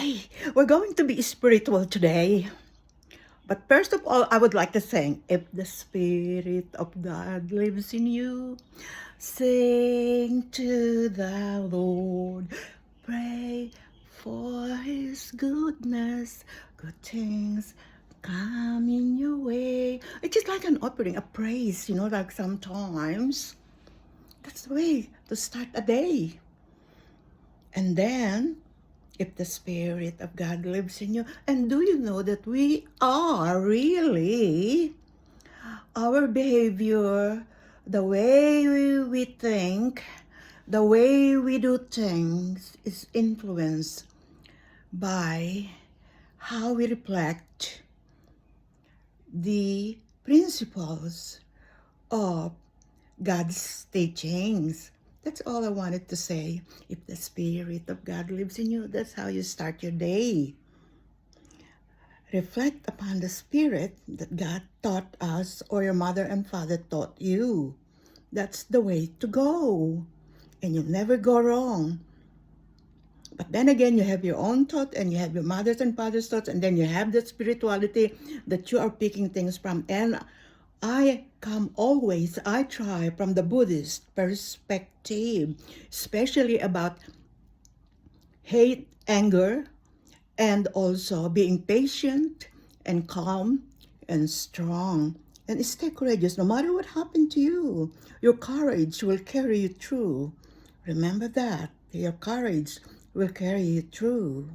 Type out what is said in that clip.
Okay, we're going to be spiritual today. But first of all, I would like to sing, if the Spirit of God lives in you, sing to the Lord, pray for His goodness, good things come in your way. It's just like an offering, a praise, like sometimes. That's the way to start a day. And then, if the Spirit of God lives in you, and do you know that we are really, our behavior, the way we think, the way we do things is influenced by how we reflect the principles of God's teachings. That's all I wanted to say. If the Spirit of God lives in you, that's how you start your day. Reflect upon the Spirit that God taught us or your mother and father taught you. That's the way to go. And you'll never go wrong. But then again, you have your own thought and you have your mother's and father's thoughts, and then you have the spirituality that you are picking things from. And I try from the Buddhist perspective, especially about hate, anger, and also being patient and calm and strong. And stay courageous no matter what happened to you. Your courage will carry you through. Remember that. Your courage will carry you through.